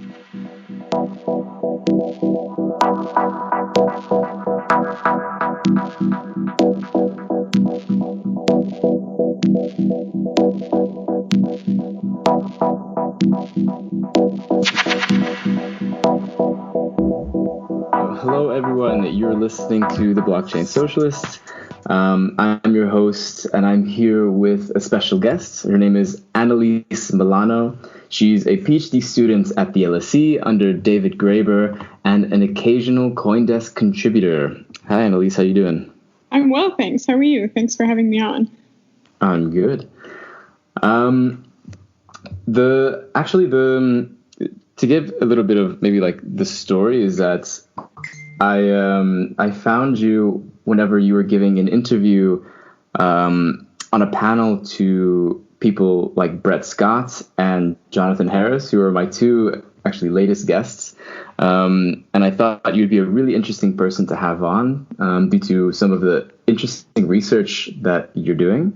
Hello, everyone. You're listening to The Blockchain Socialist. I'm your host, and I'm here with a special guest. Her name is Annaliese Milano. She's a PhD student at the LSE under David Graeber and an occasional CoinDesk contributor. Hi, Annaliese. How you doing? I'm well, thanks. How are you? Thanks for having me on. I'm good. To give a little bit of maybe like the story is that I found you whenever you were giving an interview on a panel to people like Brett Scott and Jonathan Harris, who are my two actually latest guests. And I thought you'd be a really interesting person to have on due to some of the interesting research that you're doing.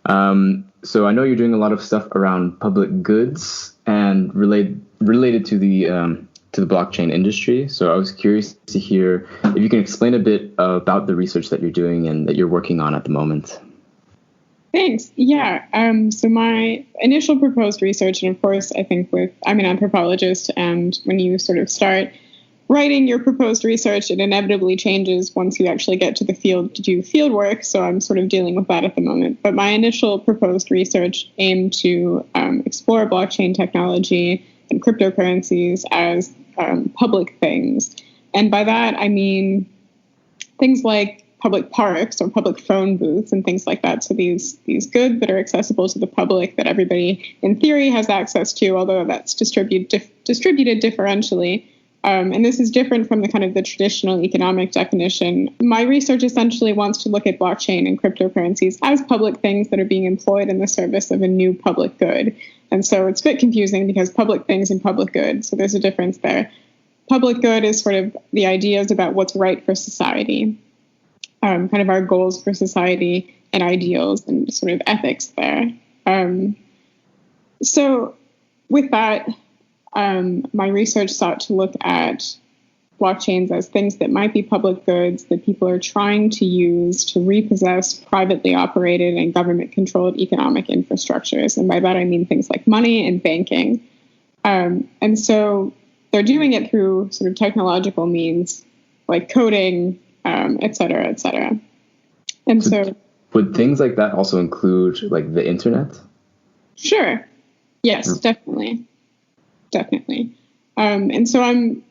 So I know you're doing a lot of stuff around public goods and related to the blockchain industry. So I was curious to hear if you can explain a bit about the research that you're doing and that you're working on at the moment. Thanks. Yeah. So my initial proposed research, and of course, I'm an anthropologist, and when you sort of start writing your proposed research, it inevitably changes once you actually get to the field to do field work. So I'm sort of dealing with that at the moment. But my initial proposed research aimed to explore blockchain technology and cryptocurrencies as public things. And by that, I mean things like public parks or public phone booths and things like that. So these goods that are accessible to the public that everybody in theory has access to, although that's distributed differentially. And this is different from the traditional economic definition. My research essentially wants to look at blockchain and cryptocurrencies as public things that are being employed in the service of a new public good. And so it's a bit confusing because public things and public good, so there's a difference there. Public good is sort of the ideas about what's right for society, kind of our goals for society and ideals and sort of ethics there. So with that, my research sought to look at blockchains as things that might be public goods that people are trying to use to repossess privately operated and government-controlled economic infrastructures. And by that, I mean things like money and banking. And so they're doing it through sort of technological means like coding, et cetera, et cetera. And so would things like that also include like the internet? Sure. Yes, definitely. And so I'm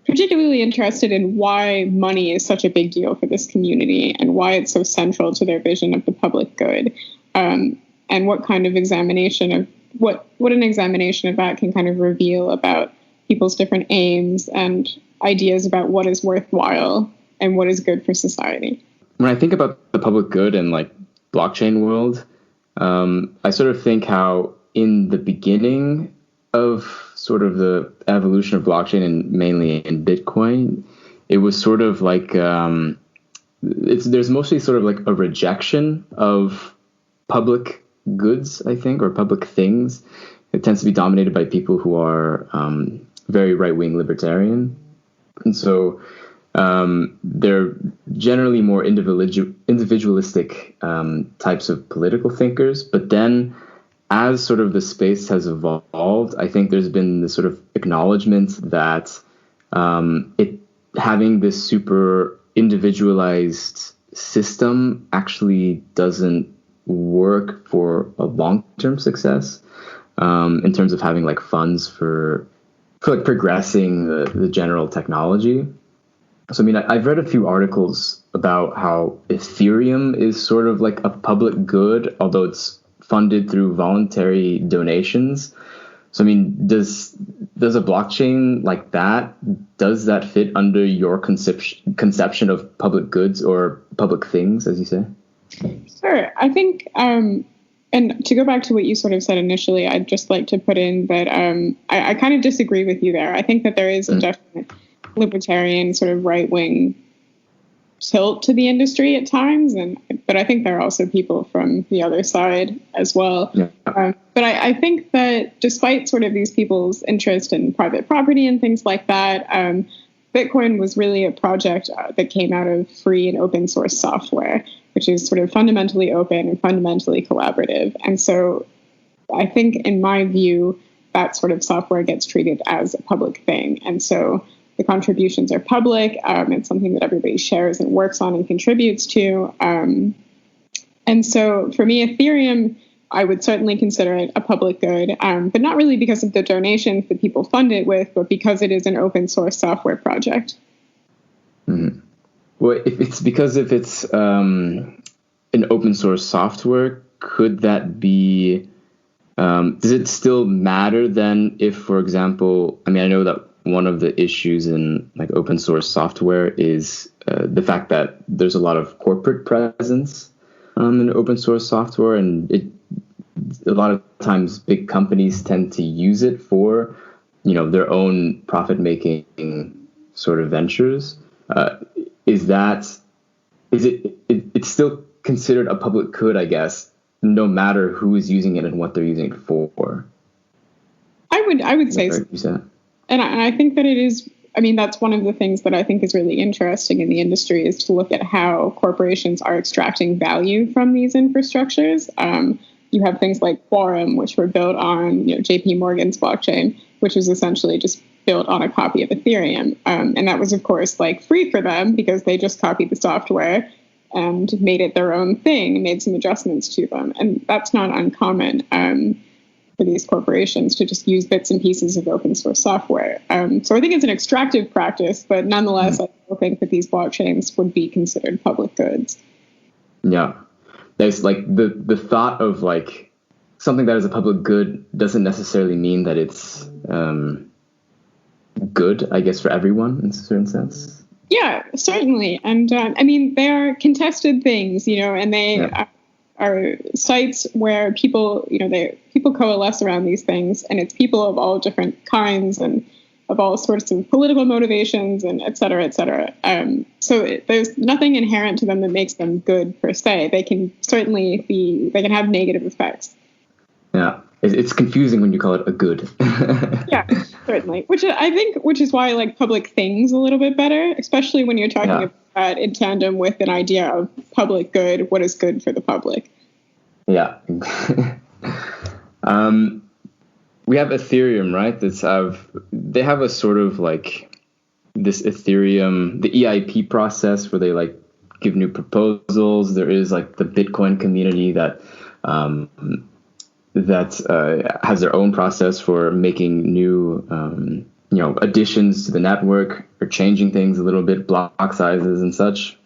particularly interested in why money is such a big deal for this community and why it's so central to their vision of the public good, and what kind of examination of what an examination of that can kind of reveal about people's different aims and ideas about what is worthwhile and what is good for society. When I think about the public good and like blockchain world, I sort of think how in the beginning of sort of the evolution of blockchain and mainly in Bitcoin, it was sort of like there's mostly sort of like a rejection of public goods, I think, or public things. It tends to be dominated by people who are very right-wing libertarian. And so they're generally more individualistic types of political thinkers. But then as sort of the space has evolved, I think there's been this sort of acknowledgement that it having this super individualized system actually doesn't work for a long-term success in terms of having like funds for like progressing the general technology. So, I mean, I've read a few articles about how Ethereum is sort of like a public good, although it's funded through voluntary donations. So, I mean, does a blockchain like that, does that fit under your conception of public goods or public things, as you say? Sure. I think, and to go back to what you sort of said initially, I'd just like to put in that I kind of disagree with you there. I think that there is a definite libertarian sort of right-wing tilt to the industry at times, but I think there are also people from the other side as well. Yeah. But I think that despite sort of these people's interest in private property and things like that, Bitcoin was really a project that came out of free and open source software, which is sort of fundamentally open and fundamentally collaborative. And so I think, in my view, that sort of software gets treated as a public thing. And so the contributions are public. It's something that everybody shares and works on and contributes to. And so for me, Ethereum, I would certainly consider it a public good, but not really because of the donations that people fund it with, but because it is an open source software project. Mm-hmm. Well, if it's an open source software, could that be, does it still matter then if, for example, I mean, I know that one of the issues in like open source software is the fact that there's a lot of corporate presence in open source software, and a lot of times big companies tend to use it for, their own profit making sort of ventures. It's still considered a public good, I guess, no matter who is using it and what they're using it for? I would say so. And I think that it is, I mean, that's one of the things that I think is really interesting in the industry, is to look at how corporations are extracting value from these infrastructures. You have things like Quorum, which were built on JP Morgan's blockchain, which is essentially just built on a copy of Ethereum. And that was, of course, like free for them because they just copied the software and made it their own thing, made some adjustments to them. And that's not uncommon for these corporations to just use bits and pieces of open source software. So I think it's an extractive practice, but nonetheless, I still think that these blockchains would be considered public goods. Yeah. There's like the thought of like something that is a public good doesn't necessarily mean that it's good, I guess, for everyone in a certain sense. Yeah, certainly. And I mean, they are contested things, and they are sites where people, people coalesce around these things, and it's people of all different kinds and of all sorts of political motivations and et cetera, et cetera. So there's nothing inherent to them that makes them good per se. They can certainly they can have negative effects. Yeah. It's confusing when you call it a good. Yeah, certainly. Which is why I like public things a little bit better, especially when you're talking about in tandem with an idea of public good. What is good for the public? Yeah. We have Ethereum, right? They have a sort of like this Ethereum, the EIP process where they like give new proposals. There is like the Bitcoin community that has their own process for making new, additions to the network or changing things a little bit, block sizes and such.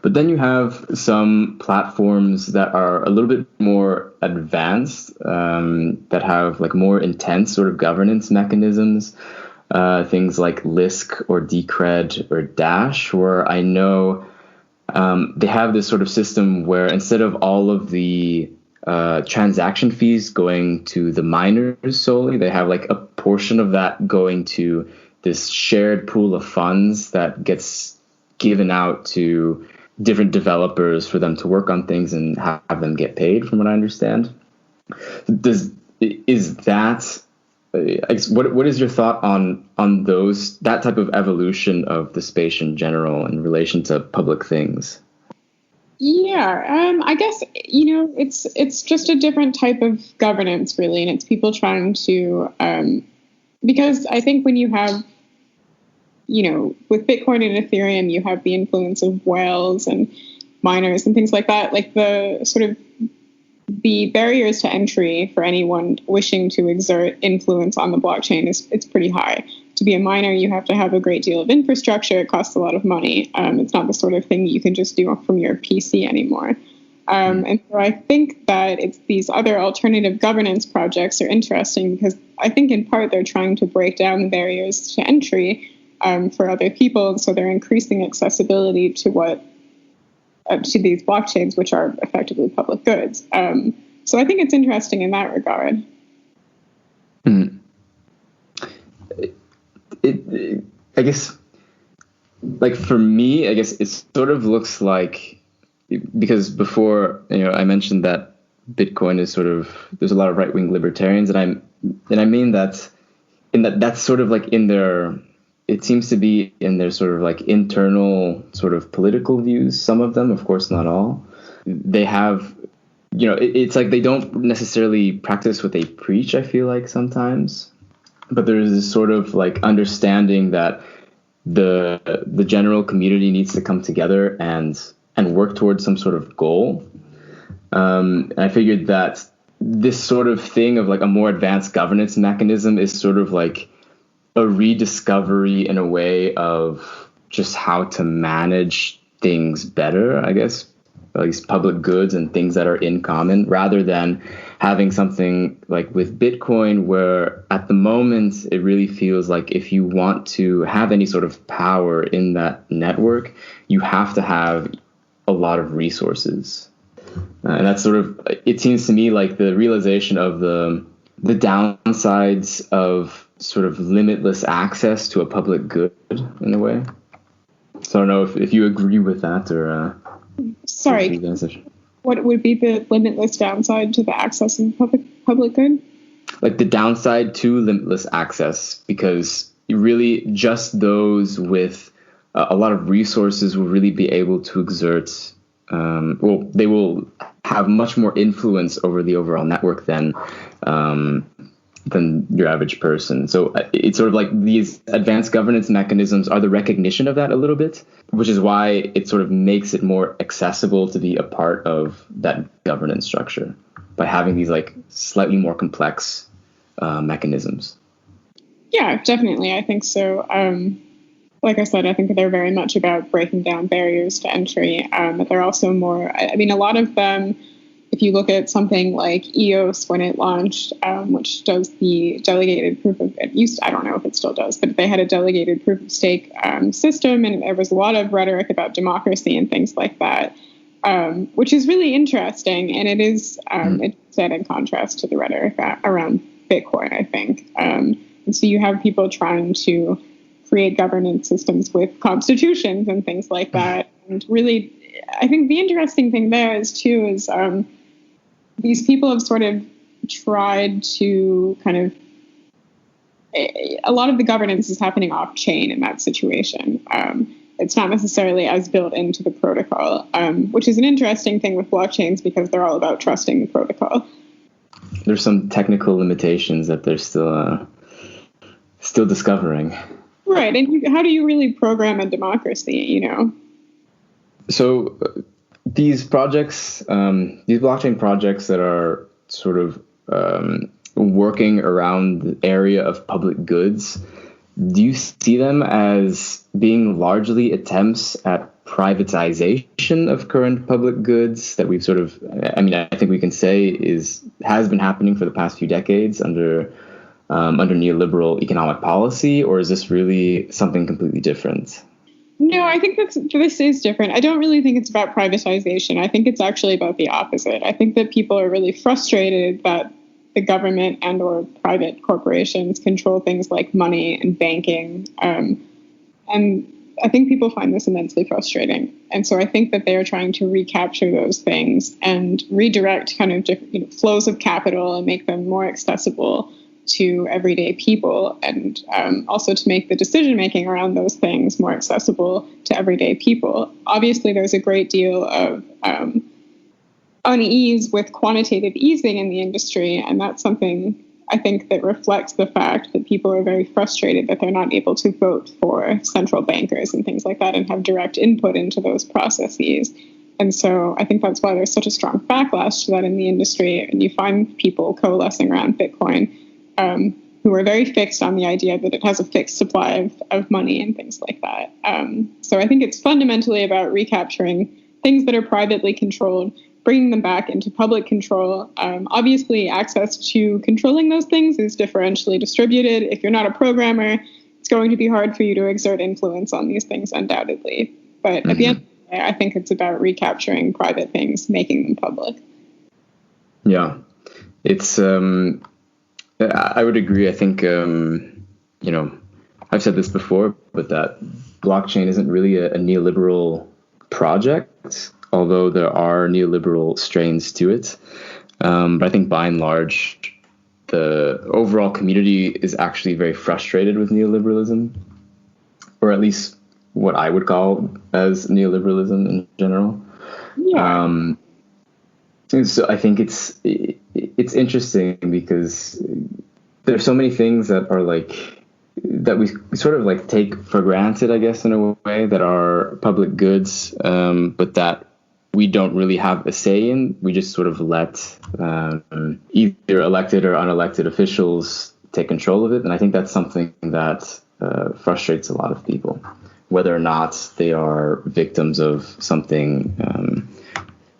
But then you have some platforms that are a little bit more advanced, that have like more intense sort of governance mechanisms, things like Lisk or Decred or Dash, where I know they have this sort of system where instead of all of the transaction fees going to the miners solely, they have like a portion of that going to this shared pool of funds that gets given out to different developers for them to work on things and have them get paid, from what I understand. What is your thought on that type of evolution of the space in general in relation to public things? Yeah, I guess, it's just a different type of governance, really, and it's people trying to, because I think when you have, with Bitcoin and Ethereum, you have the influence of whales and miners and things like that, like the sort of the barriers to entry for anyone wishing to exert influence on the blockchain it's pretty high. To be a miner, you have to have a great deal of infrastructure. It costs a lot of money. It's not the sort of thing you can just do from your PC anymore. And so I think that it's these other alternative governance projects are interesting because I think in part they're trying to break down the barriers to entry for other people. And so they're increasing accessibility to to these blockchains, which are effectively public goods. So I think it's interesting in that regard. I guess like for me, I guess it sort of looks like, because before, I mentioned that Bitcoin is sort of, there's a lot of right-wing libertarians, and I mean that that's sort of like in their, it seems to be in their sort of like internal sort of political views. Some of them, of course, not all. They have, it's like they don't necessarily practice what they preach, I feel like sometimes. But there's this sort of like understanding that the general community needs to come together and work towards some sort of goal. And I figured that this sort of thing of like a more advanced governance mechanism is sort of like a rediscovery in a way of just how to manage things better, I guess, at least public goods and things that are in common, rather than having something like with Bitcoin, where at the moment it really feels like if you want to have any sort of power in that network, you have to have a lot of resources. And that's sort of, it seems to me like the realization of the downsides of sort of limitless access to a public good in a way. So I don't know if you agree with that or... Sorry, what would be the limitless downside to the access in public good? Like the downside to limitless access, because really just those with a lot of resources will really be able to exert, they will have much more influence over the overall network than your average person. So it's sort of like these advanced governance mechanisms are the recognition of that a little bit, which is why it sort of makes it more accessible to be a part of that governance structure by having these like slightly more complex mechanisms. Yeah, definitely. I think so. Like I said, I think they're very much about breaking down barriers to entry. But they're also more, I mean, a lot of them, if you look at something like EOS when it launched, which does the delegated proof of, I don't know if it still does, but they had a delegated proof of stake system, and there was a lot of rhetoric about democracy and things like that, which is really interesting. And it is, it's set in contrast to the rhetoric around Bitcoin, I think. And so you have people trying to create governance systems with constitutions and things like that. And really, I think the interesting thing there is these people have sort of tried to kind of, a lot of the governance is happening off chain in that situation. It's not necessarily as built into the protocol, which is an interesting thing with blockchains because they're all about trusting the protocol. There's some technical limitations that they're still discovering. Right. And how do you really program a democracy, So these projects, these blockchain projects that are sort of working around the area of public goods, do you see them as being largely attempts at privatization of current public goods that we've sort of, I think we can say has been happening for the past few decades under neoliberal economic policy, or is this really something completely different? No, I think this is different. I don't really think it's about privatization. I think it's actually about the opposite. I think that people are really frustrated that the government and or private corporations control things like money and banking. And I think people find this immensely frustrating. And so I think that they are trying to recapture those things and redirect kind of different, flows of capital and make them more accessible to everyday people, and also to make the decision-making around those things more accessible to everyday people. Obviously, there's a great deal of unease with quantitative easing in the industry, and that's something I think that reflects the fact that people are very frustrated that they're not able to vote for central bankers and things like that and have direct input into those processes. And so I think that's why there's such a strong backlash to that in the industry, and you find people coalescing around Bitcoin who are very fixed on the idea that it has a fixed supply of money and things like that. So I think it's fundamentally about recapturing things that are privately controlled, bringing them back into public control. Obviously, access to controlling those things is differentially distributed. If you're not a programmer, it's going to be hard for you to exert influence on these things, undoubtedly. But at the end of the day, I think it's about recapturing private things, making them public. Yeah, it's... I would agree. I think, I've said this before, but that blockchain isn't really a neoliberal project, although there are neoliberal strains to it. But I think by and large, the overall community is actually very frustrated with neoliberalism, or at least what I would call as neoliberalism in general. Yeah. So I think it's interesting because there's so many things that are like that we sort of like take for granted, I guess, in a way, that are public goods, but that we don't really have a say in. We just sort of let either elected or unelected officials take control of it. And I think that's something that frustrates a lot of people, whether or not they are victims of something,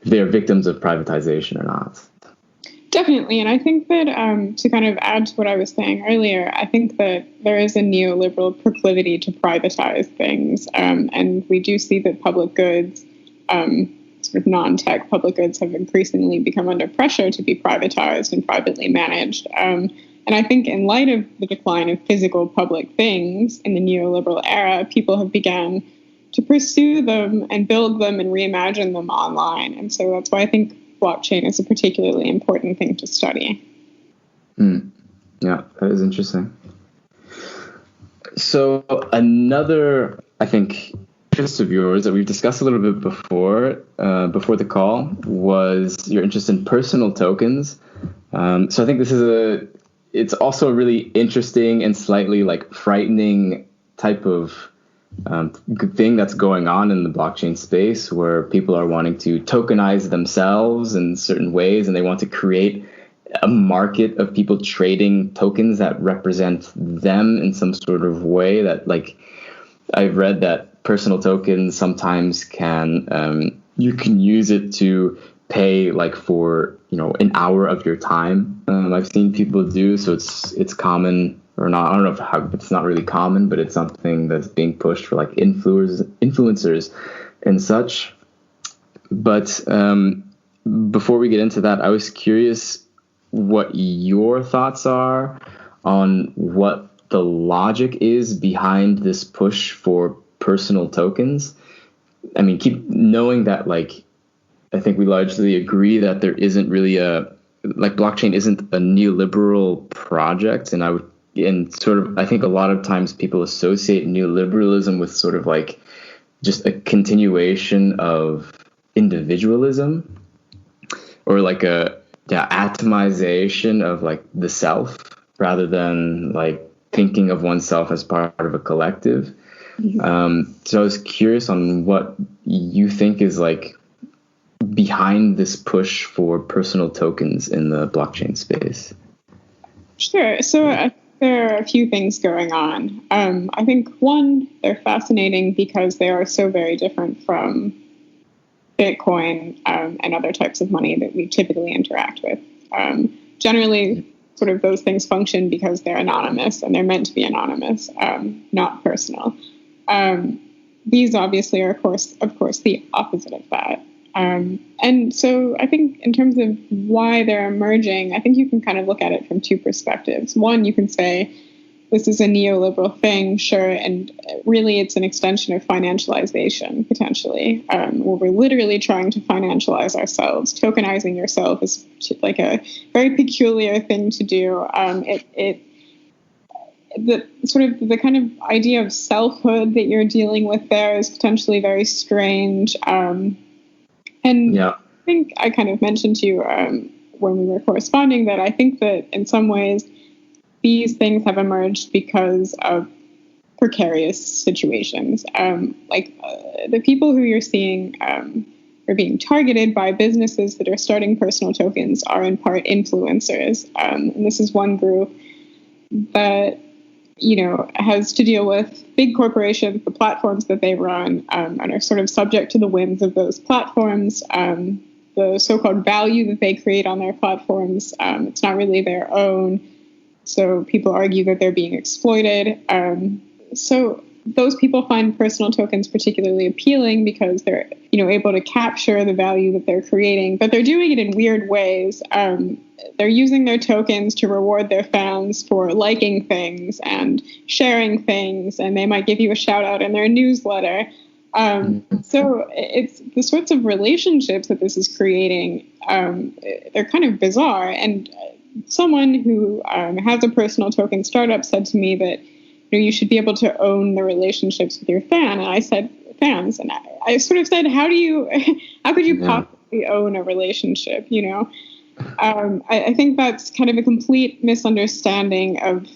they're victims of privatization or not. Definitely. And I think that to kind of add to what I was saying earlier, I think that there is a neoliberal proclivity to privatize things. And we do see that public goods, sort of non-tech public goods, have increasingly become under pressure to be privatized and privately managed. And I think in light of the decline of physical public things in the neoliberal era, people have begun to pursue them and build them and reimagine them online. And so that's why I think blockchain is a particularly important thing to study. Yeah, that is interesting. So another, I think, interest of yours that we've discussed a little bit before the call was your interest in personal tokens. So I think it's also a really interesting and slightly like frightening type of thing that's going on in the blockchain space, where people are wanting to tokenize themselves in certain ways, and they want to create a market of people trading tokens that represent them in some sort of way. That, like, I've read that personal tokens sometimes can you can use it to pay like for an hour of your time. I've seen people do so. It's common. Or not, I don't know if it's not really common, but it's something that's being pushed for like influencers and such. But before we get into that, I was curious what your thoughts are on what the logic is behind this push for personal tokens. I mean, keep knowing that, like, I think we largely agree that there isn't really blockchain isn't a neoliberal project, and sort of, I think a lot of times people associate neoliberalism with sort of like just a continuation of individualism, or like a atomization of like the self, rather than like thinking of oneself as part of a collective. So I was curious on what you think is like behind this push for personal tokens in the blockchain space. Sure. So there are a few things going on. I think, one, they're fascinating because they are so very different from Bitcoin and other types of money that we typically interact with. Generally, sort of those things function because they're anonymous, and they're meant to be anonymous, not personal. These obviously are, of course, the opposite of that. And so I think in terms of why they're emerging, I think you can kind of look at it from two perspectives. One, you can say this is a neoliberal thing, sure, and really it's an extension of financialization, potentially, where we're literally trying to financialize ourselves. Tokenizing yourself is like a very peculiar thing to do. The kind of idea of selfhood that you're dealing with there is potentially very strange. And yeah. I think I kind of mentioned to you when we were corresponding that I think that in some ways these things have emerged because of precarious situations. The people who you're seeing are being targeted by businesses that are starting personal tokens are in part influencers. And this is one group that has to deal with big corporations, the platforms that they run, and are sort of subject to the whims of those platforms, the so-called value that they create on their platforms. It's not really their own. So people argue that they're being exploited. So those people find personal tokens particularly appealing because they're, able to capture the value that they're creating, but they're doing it in weird ways. they're using their tokens to reward their fans for liking things and sharing things, and they might give you a shout out in their newsletter. So it's the sorts of relationships that this is creating. They're kind of bizarre. And someone who has a personal token startup said to me that you should be able to own the relationships with your fan. And I said, fans. And I sort of said, how could you possibly own a relationship? I think that's kind of a complete misunderstanding of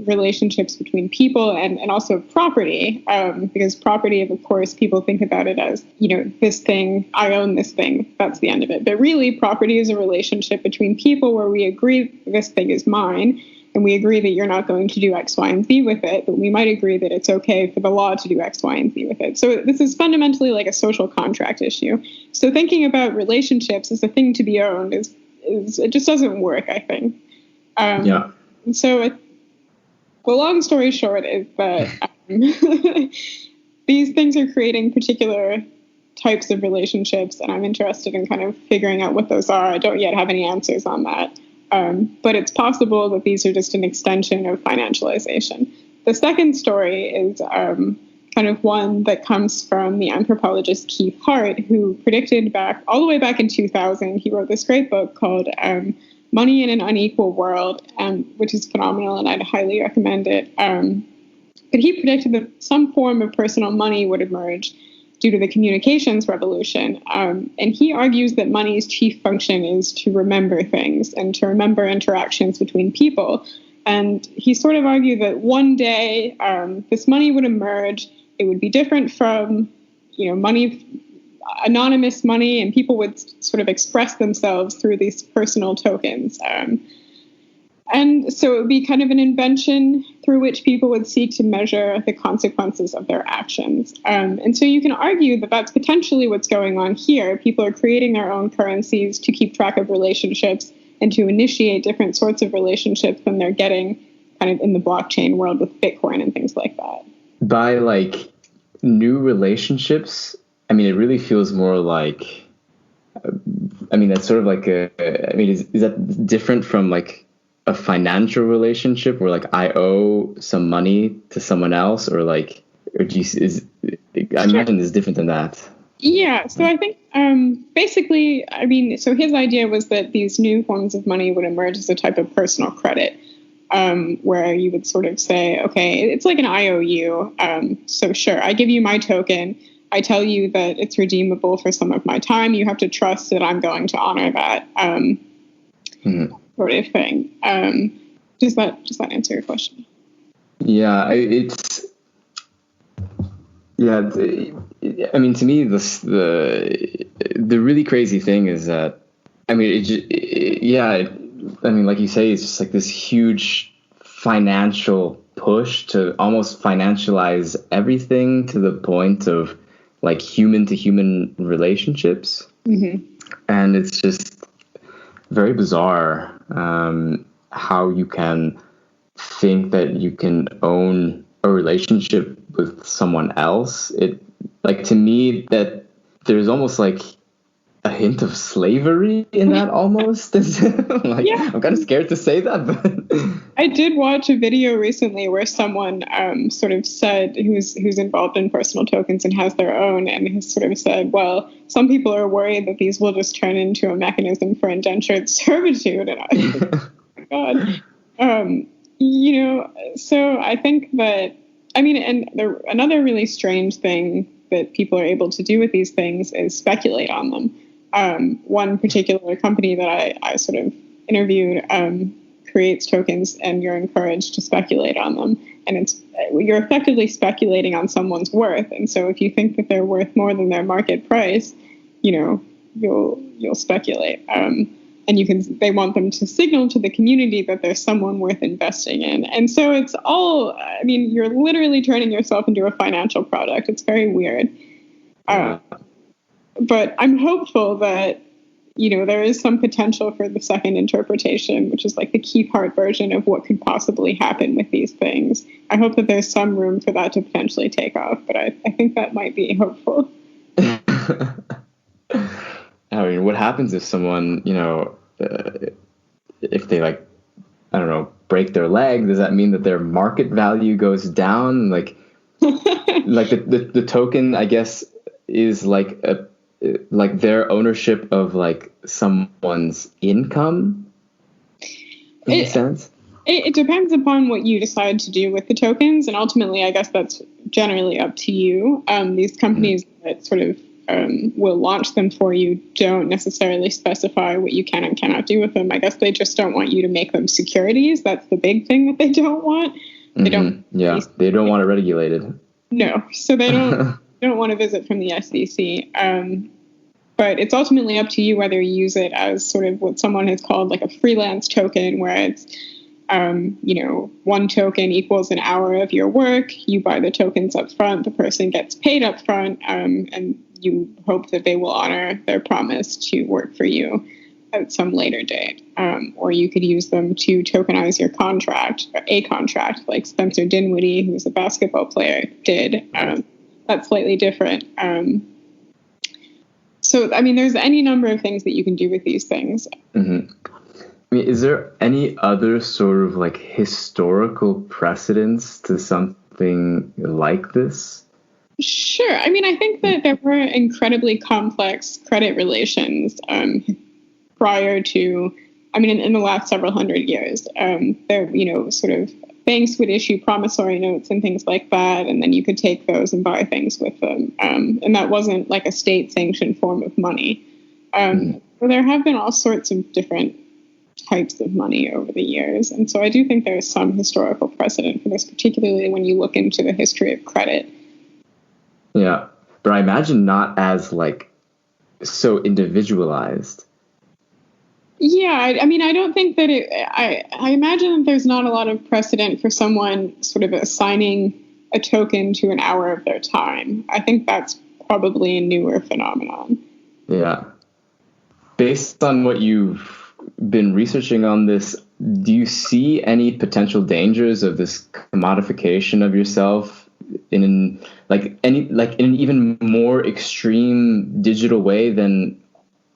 relationships between people and also property, because property, of course, people think about it as, this thing, I own this thing, that's the end of it. But really, property is a relationship between people where we agree this thing is mine, and we agree that you're not going to do X, Y, and Z with it, but we might agree that it's okay for the law to do X, Y, and Z with it. So this is fundamentally like a social contract issue. So thinking about relationships as a thing to be owned is it just doesn't work, I think. So the long story short is that these things are creating particular types of relationships, and I'm interested in kind of figuring out what those are. I don't yet have any answers on that. But it's possible that these are just an extension of financialization. The second story is kind of one that comes from the anthropologist Keith Hart, who predicted all the way back in 2000. He wrote this great book called Money in an Unequal World, which is phenomenal, and I'd highly recommend it. But he predicted that some form of personal money would emerge due to the communications revolution. And he argues that money's chief function is to remember things and to remember interactions between people. And he sort of argued that one day this money would emerge. It would be different from, money, anonymous money, and people would sort of express themselves through these personal tokens. And so it would be kind of an invention through which people would seek to measure the consequences of their actions. And so you can argue that that's potentially what's going on here. People are creating their own currencies to keep track of relationships and to initiate different sorts of relationships than they're getting kind of in the blockchain world with Bitcoin and things like that. By like new relationships, I mean, it really feels more like, that's sort of like is that different from like a financial relationship where like I owe some money to someone else, or like, I imagine it's different than that. Yeah. So I think basically, so his idea was that these new forms of money would emerge as a type of personal credit, where you would sort of say, okay, it's like an IOU. So sure, I give you my token. I tell you that it's redeemable for some of my time. You have to trust that I'm going to honor that. Sort of thing. Does that answer your question? Yeah, to me, the really crazy thing is that, like you say, it's just like this huge financial push to almost financialize everything to the point of like human to human relationships. And it's just very bizarre how you can think that you can own a relationship with someone else. It, like, to me, that there's almost like a hint of slavery in that almost. I'm kind of scared to say that, but I did watch a video recently where someone sort of said, who's involved in personal tokens and has their own, and has sort of said, well, some people are worried that these will just turn into a mechanism for indentured servitude. And I think, oh my God. So I think that, another really strange thing that people are able to do with these things is speculate on them. One particular company that I sort of interviewed creates tokens, and you're encouraged to speculate on them. And you're effectively speculating on someone's worth. And so if you think that they're worth more than their market price, you'll speculate. And they want them to signal to the community that there's someone worth investing in. And so it's all, you're literally turning yourself into a financial product. It's very weird. But I'm hopeful that, there is some potential for the second interpretation, which is like the Keith Hart version of what could possibly happen with these things. I hope that there's some room for that to potentially take off, but I think that might be hopeful. What happens if someone, if they like, I don't know, break their leg, does that mean that their market value goes down? Like the token, I guess, is like their ownership of like someone's income in a sense. It depends upon what you decide to do with the tokens, and ultimately, I guess that's generally up to you. These companies that sort of will launch them for you don't necessarily specify what you can and cannot do with them. I guess they just don't want you to make them securities. That's the big thing that they don't want. They don't. Yeah, they don't want it regulated. No, so they don't want a visit from the SEC. But it's ultimately up to you whether you use it as sort of what someone has called like a freelance token, where it's one token equals an hour of your work. You buy the tokens up front. The person gets paid up front, and you hope that they will honor their promise to work for you at some later date. Or you could use them to tokenize your contract, or a contract, like Spencer Dinwiddie, who was a basketball player, did. That's slightly different. So, I mean, there's any number of things that you can do with these things. Mm-hmm. I mean, is there any other sort of like historical precedence to something like this? Sure. I mean, I think that there were incredibly complex credit relations prior to, I mean, in the last several hundred years. There, sort of banks would issue promissory notes and things like that, and then you could take those and buy things with them. And that wasn't like a state-sanctioned form of money. So there have been all sorts of different types of money over the years. And so I do think there is some historical precedent for this, particularly when you look into the history of credit. Yeah, but I imagine not as like so individualized. Yeah, I mean, I don't think that I imagine that there's not a lot of precedent for someone sort of assigning a token to an hour of their time. I think that's probably a newer phenomenon. Yeah. Based on what you've been researching on this, do you see any potential dangers of this commodification of yourself in an even more extreme digital way than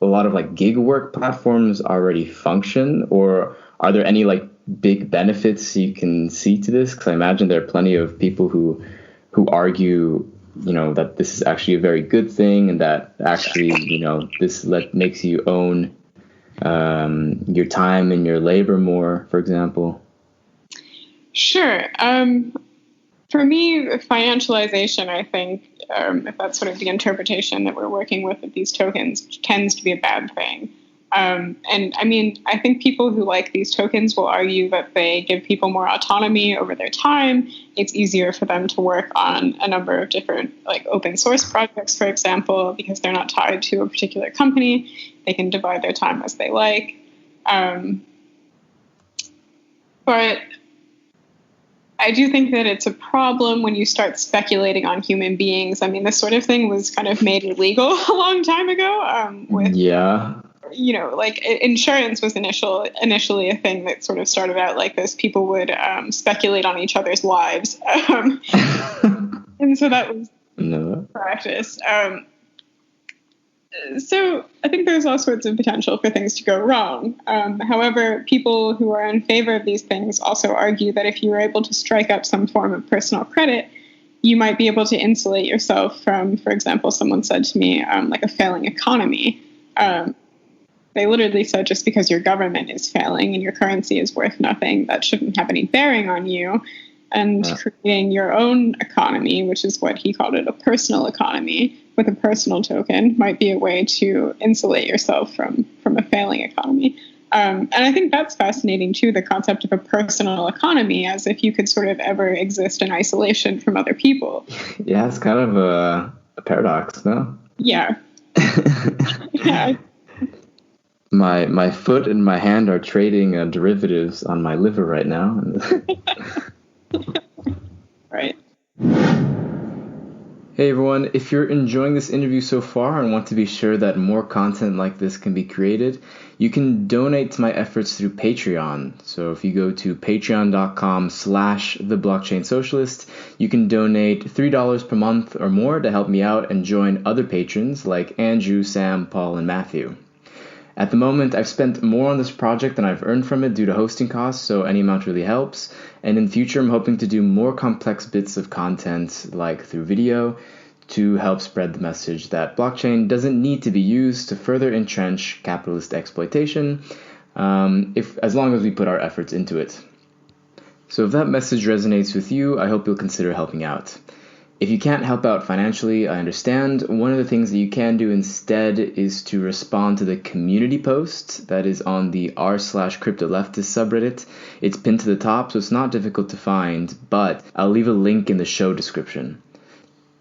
a lot of like gig work platforms already function? Or are there any like big benefits you can see to this? Because I imagine there are plenty of people who argue, that this is actually a very good thing, and that actually, this makes you own your time and your labor more, for example. Sure. For me, financialization, I think, if that's sort of the interpretation that we're working with these tokens, tends to be a bad thing. And I mean, I think people who like these tokens will argue that they give people more autonomy over their time. It's easier for them to work on a number of different like open source projects, for example, because they're not tied to a particular company. They can divide their time as they like. But I do think that it's a problem when you start speculating on human beings. I mean, this sort of thing was kind of made illegal a long time ago. Like insurance was initially a thing that sort of started out like this. People would speculate on each other's lives. And so that was practice. So I think there's all sorts of potential for things to go wrong. However, people who are in favor of these things also argue that if you were able to strike up some form of personal credit, you might be able to insulate yourself from, for example, someone said to me, like a failing economy. They literally said just because your government is failing and your currency is worth nothing, that shouldn't have any bearing on you. And creating your own economy, which is what he called it, a personal economy with a personal token, might be a way to insulate yourself from a failing economy. And I think that's fascinating, too, the concept of a personal economy, as if you could sort of ever exist in isolation from other people. Yeah, it's kind of a paradox, no? Yeah. Yeah. My foot and my hand are trading derivatives on my liver right now. Right. Hey everyone, if you're enjoying this interview so far and want to be sure that more content like this can be created, you can donate to my efforts through Patreon. So if you go to patreon.com/theblockchainsocialist, you can donate $3 per month or more to help me out and join other patrons like Andrew, Sam, Paul, and Matthew. At the moment, I've spent more on this project than I've earned from it due to hosting costs, so any amount really helps. And in the future, I'm hoping to do more complex bits of content, like through video, to help spread the message that blockchain doesn't need to be used to further entrench capitalist exploitation, as long as we put our efforts into it. So if that message resonates with you, I hope you'll consider helping out. If you can't help out financially, I understand. One of the things that you can do instead is to respond to the community post that is on the r/cryptoleftist subreddit. It's pinned to the top, so it's not difficult to find, but I'll leave a link in the show description.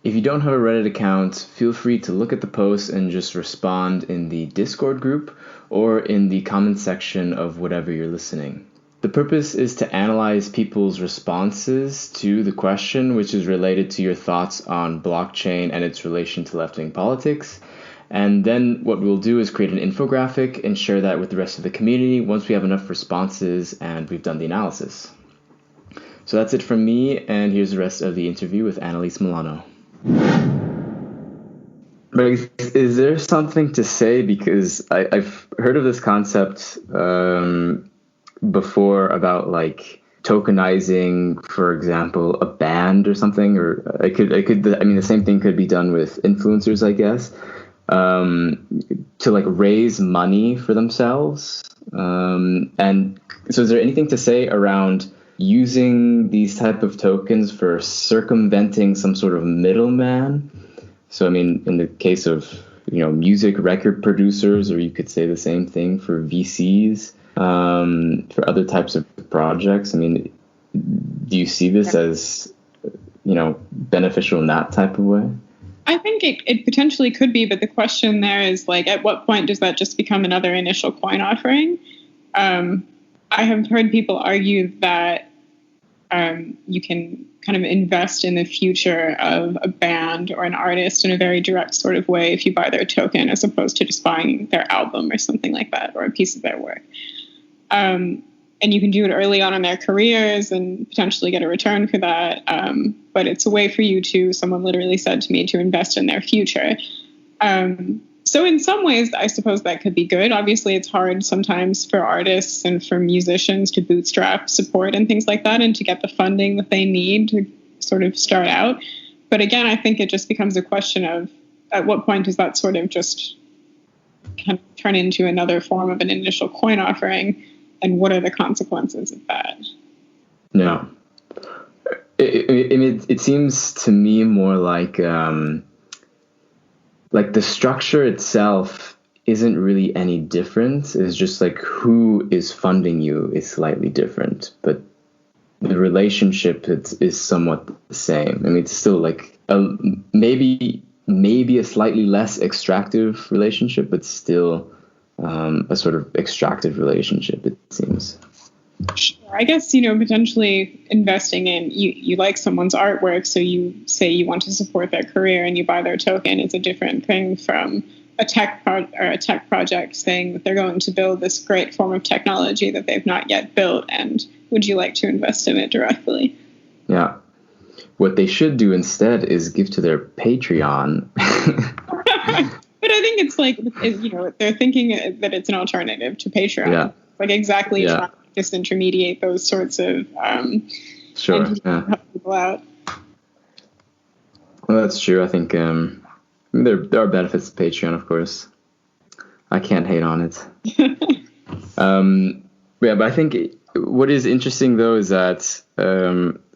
If you don't have a Reddit account, feel free to look at the post and just respond in the Discord group or in the comment section of whatever you're listening. The purpose is to analyze people's responses to the question, which is related to your thoughts on blockchain and its relation to left-wing politics. And then what we'll do is create an infographic and share that with the rest of the community once we have enough responses and we've done the analysis. So that's it from me, and here's the rest of the interview with Annaliese Milano. Is there something to say, because I've heard of this concept before about like tokenizing, for example, a band or something, or the same thing could be done with influencers, I guess, to like raise money for themselves. And so is there anything to say around using these type of tokens for circumventing some sort of middleman? So, I mean, in the case of, music record producers, or you could say the same thing for VCs, for other types of projects. I mean, do you see this as, beneficial in that type of way? I think it potentially could be, but the question there is, like, at what point does that just become another initial coin offering? I have heard people argue that you can kind of invest in the future of a band or an artist in a very direct sort of way if you buy their token, as opposed to just buying their album or something like that, or a piece of their work. And you can do it early on in their careers and potentially get a return for that. But it's a way for you to, someone literally said to me, to invest in their future. So in some ways, I suppose that could be good. Obviously, it's hard sometimes for artists and for musicians to bootstrap support and things like that, and to get the funding that they need to sort of start out. But again, I think it just becomes a question of, at what point does that sort of just kind of turn into another form of an initial coin offering, and what are the consequences of that? No. It seems to me more like the structure itself isn't really any different. It's just like who is funding you is slightly different, but the relationship is somewhat the same. I mean, it's still like maybe a slightly less extractive relationship, but still a sort of extractive relationship, it seems. Sure. I guess, potentially investing in, you like someone's artwork, so you say you want to support their career and you buy their token, is a different thing from a tech project saying that they're going to build this great form of technology that they've not yet built, and would you like to invest in it directly? Yeah. What they should do instead is give to their Patreon. But I think it's like, they're thinking that it's an alternative to Patreon. Yeah. Like exactly. Yeah. Trying to disintermediate those sorts of sure. Yeah. help people out. Well, that's true. I think there are benefits to Patreon, of course. I can't hate on it. Yeah, but I think what is interesting though is that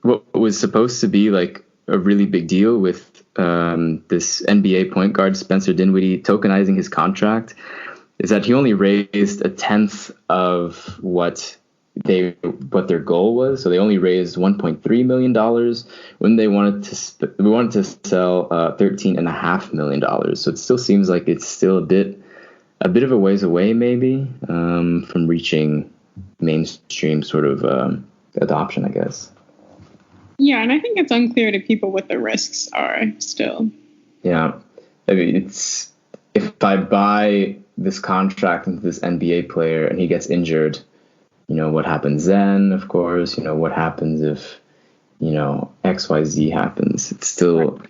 what was supposed to be like a really big deal with this NBA point guard Spencer Dinwiddie tokenizing his contract is that he only raised a tenth of what their goal was. So they only raised $1.3 million when they wanted to sell $13.5 million. So it still seems like it's still a bit of a ways away, maybe, from reaching mainstream sort of adoption, I guess. Yeah, and I think it's unclear to people what the risks are still. Yeah, I mean, it's if I buy this contract into this NBA player and he gets injured, what happens then? Of course, what happens if, XYZ happens? It's still,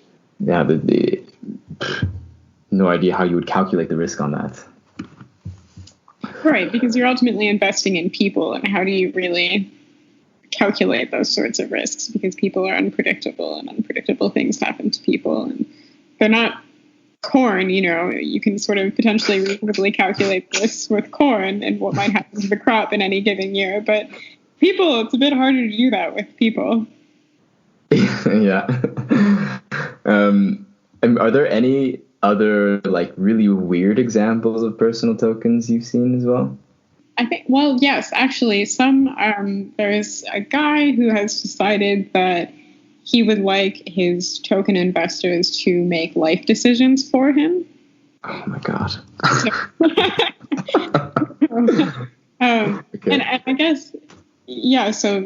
no idea how you would calculate the risk on that. Right, because you're ultimately investing in people, and how do you really calculate those sorts of risks? Because people are unpredictable, and unpredictable things happen to people, and they're not corn. You can sort of potentially reasonably calculate this with corn and what might happen to the crop in any given year, but people, it's a bit harder to do that with people. Yeah. And are there any other like really weird examples of personal tokens you've seen as well? I think, well, yes, actually, there's a guy who has decided that he would like his token investors to make life decisions for him. Oh my God. Okay. And I guess, yeah, so,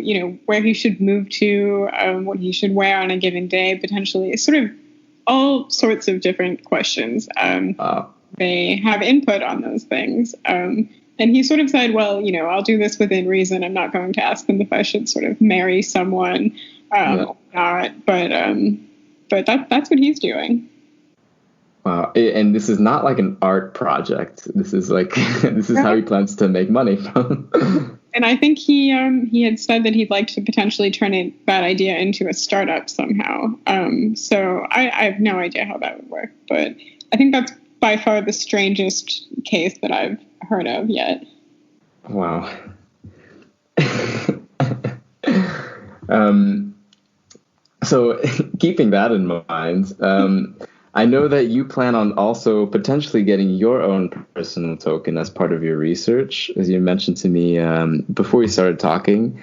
where he should move to, what he should wear on a given day, potentially, sort of all sorts of different questions. They have input on those things. And he sort of said, well, I'll do this within reason. I'm not going to ask them if I should sort of marry someone or not. But that's what he's doing. Wow. And this is not like an art project. This is like, this is how he plans to make money from. And I think he had said that he'd like to potentially turn that idea into a startup somehow. So I have no idea how that would work, but I think that's by far the strangest case that I've heard of yet. Wow. So keeping that in mind, I know that you plan on also potentially getting your own personal token as part of your research, as you mentioned to me before we started talking.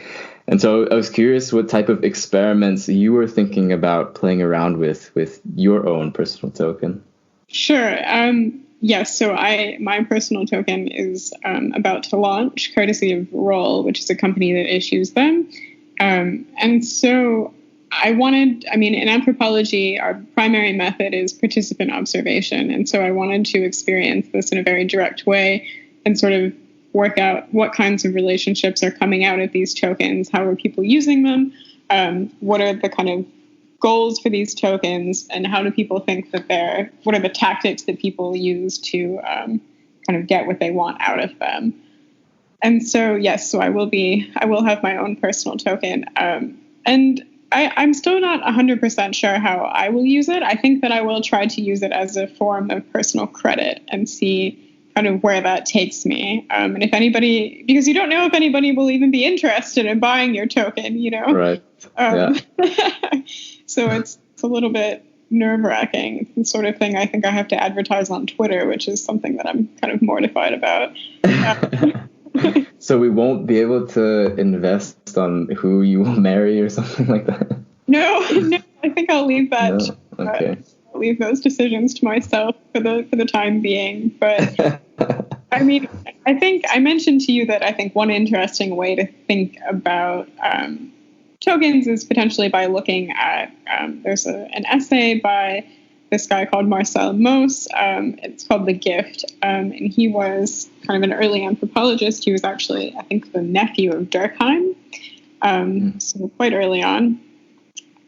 And so I was curious what type of experiments you were thinking about playing around with your own personal token. Sure. Yes. So my personal token is about to launch, courtesy of Roll, which is a company that issues them. And so in anthropology, our primary method is participant observation. And so I wanted to experience this in a very direct way and sort of work out what kinds of relationships are coming out of these tokens. How are people using them? What are the kind of goals for these tokens? And how do people think that what are the tactics that people use to kind of get what they want out of them? And so, yes, so I will have my own personal token. And I'm still not 100% sure how I will use it. I think that I will try to use it as a form of personal credit and see kind of where that takes me. And if anybody, because you don't know if anybody will even be interested in buying your token, Right. So it's a little bit nerve-wracking. It's the sort of thing I think I have to advertise on Twitter, which is something that I'm kind of mortified about. So we won't be able to invest on who you will marry or something like that? No, I think I'll leave that. No? Okay. I'll leave those decisions to myself for the time being. But I mean, I think I mentioned to you that I think one interesting way to think about tokens is potentially by looking at, there's an essay by this guy called Marcel Mauss. It's called The Gift. And he was kind of an early anthropologist. He was actually, I think, the nephew of Durkheim. So quite early on.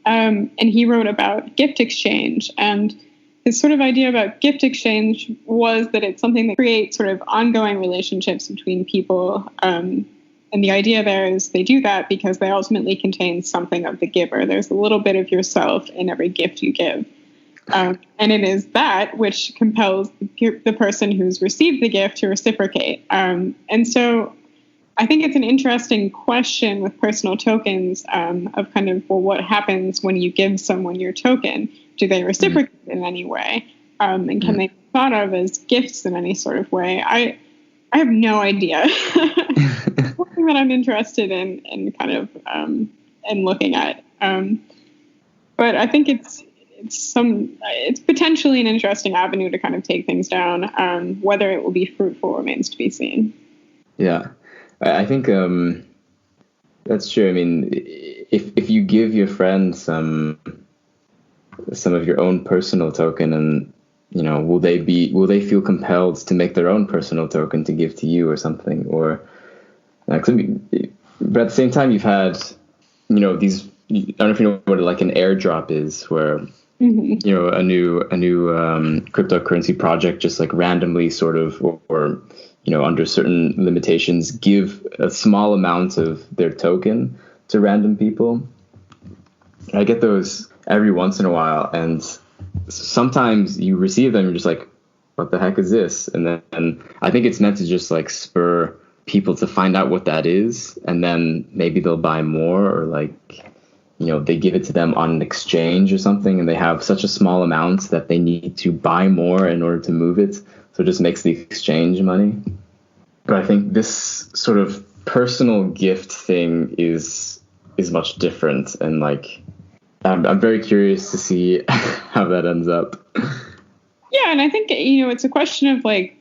And he wrote about gift exchange. And his sort of idea about gift exchange was that it's something that creates sort of ongoing relationships between people. And the idea there is they do that because they ultimately contain something of the giver. There's a little bit of yourself in every gift you give. And it is that which compels the person who's received the gift to reciprocate. And so I think it's an interesting question with personal tokens of kind of, well, what happens when you give someone your token? Do they reciprocate in any way? And can they be thought of as gifts in any sort of way? I have no idea. It's something that I'm interested in kind of in looking at. But I think it's potentially an interesting avenue to kind of take things down. Whether it will be fruitful remains to be seen. Yeah, I think that's true. I mean, if you give your friends some of your own personal token, and will they feel compelled to make their own personal token to give to you or something? Or but at the same time, you've had these. I don't know if you know what like an airdrop is, where a new cryptocurrency project just like randomly sort of or under certain limitations, give a small amount of their token to random people. I get those every once in a while, and sometimes you receive them, you're just like, what the heck is this? And then I think it's meant to just like spur people to find out what that is, and then maybe they'll buy more, or like, they give it to them on an exchange or something, and they have such a small amount that they need to buy more in order to move it. So it just makes the exchange money. But I think this sort of personal gift thing is much different, and like I'm very curious to see how that ends up. Yeah, and I think it's a question of like,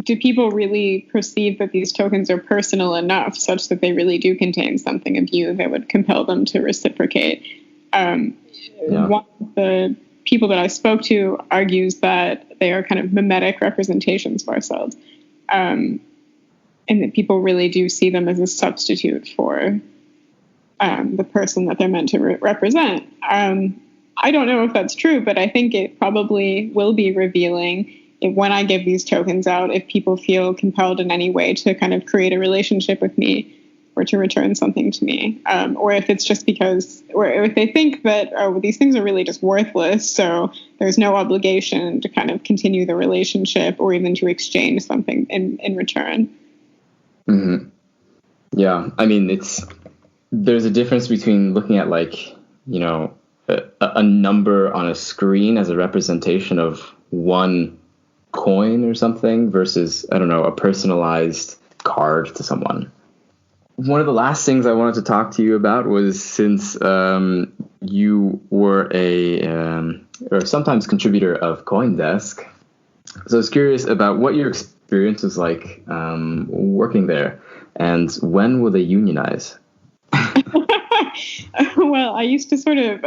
do people really perceive that these tokens are personal enough such that they really do contain something of you that would compel them to reciprocate? One of the people that I spoke to argues that they are kind of mimetic representations of ourselves, and that people really do see them as a substitute for the person that they're meant to represent. I don't know if that's true, but I think it probably will be revealing when I give these tokens out, if people feel compelled in any way to kind of create a relationship with me or to return something to me, or if it's just because, or if they think that, these things are really just worthless, so there's no obligation to kind of continue the relationship or even to exchange something in return. Mm-hmm. Yeah, I mean, there's a difference between looking at like, a number on a screen as a representation of one coin or something versus, I don't know, a personalized card to someone. One of the last things I wanted to talk to you about was, since you were or sometimes contributor of CoinDesk, so I was curious about what your experience was like working there, and when will they unionize? Well, I used to sort of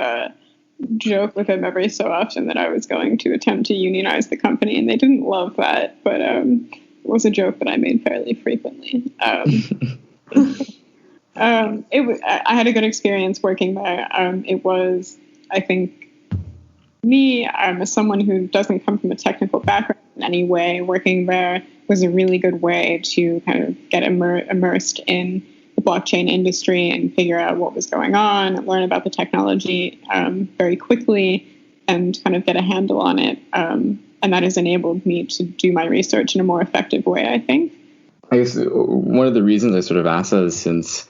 joke with them every so often that I was going to attempt to unionize the company, and they didn't love that, but it was a joke that I made fairly frequently. I had a good experience working there. It was, I think, me, as someone who doesn't come from a technical background in any way, working there was a really good way to kind of get immersed in the blockchain industry and figure out what was going on, learn about the technology very quickly, and kind of get a handle on it. And that has enabled me to do my research in a more effective way, I think. I guess one of the reasons I sort of asked that is since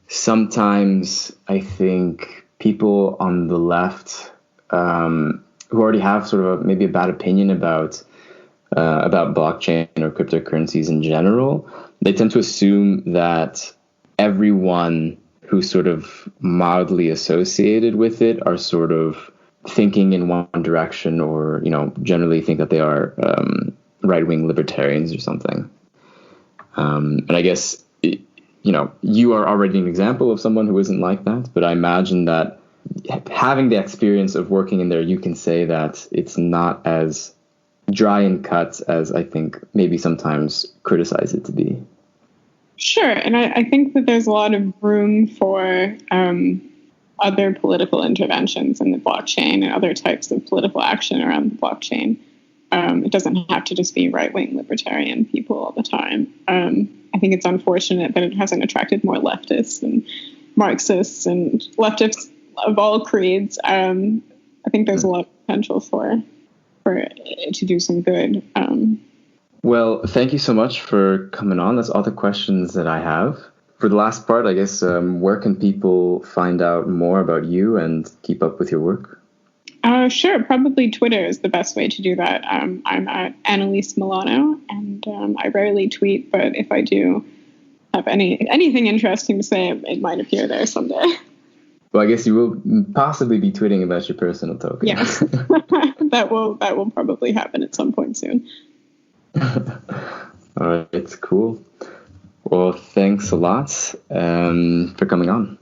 sometimes I think people on the left who already have sort of maybe a bad opinion about blockchain or cryptocurrencies in general, they tend to assume that everyone who's sort of mildly associated with it are sort of thinking in one direction, or generally think that they are right-wing libertarians or something. And I guess you are already an example of someone who isn't like that, but I imagine that having the experience of working in there, you can say that it's not as dry and cut as I think maybe sometimes criticize it to be. Sure, and I think that there's a lot of room for other political interventions in the blockchain and other types of political action around the blockchain. It doesn't have to just be right-wing libertarian people all the time. I think it's unfortunate that it hasn't attracted more leftists and Marxists and leftists of all creeds. I think there's a lot of potential for it to do some good. Well, thank you so much for coming on. That's all the questions that I have. For the last part, I guess, where can people find out more about you and keep up with your work? Sure. Probably Twitter is the best way to do that. I'm at Annaliese Milano, and I rarely tweet, but if I do have anything interesting to say, it might appear there someday. Well, I guess you will possibly be tweeting about your personal token. Yes, that will probably happen at some point soon. All right, it's cool. Well, thanks a lot for coming on.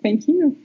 Thank you.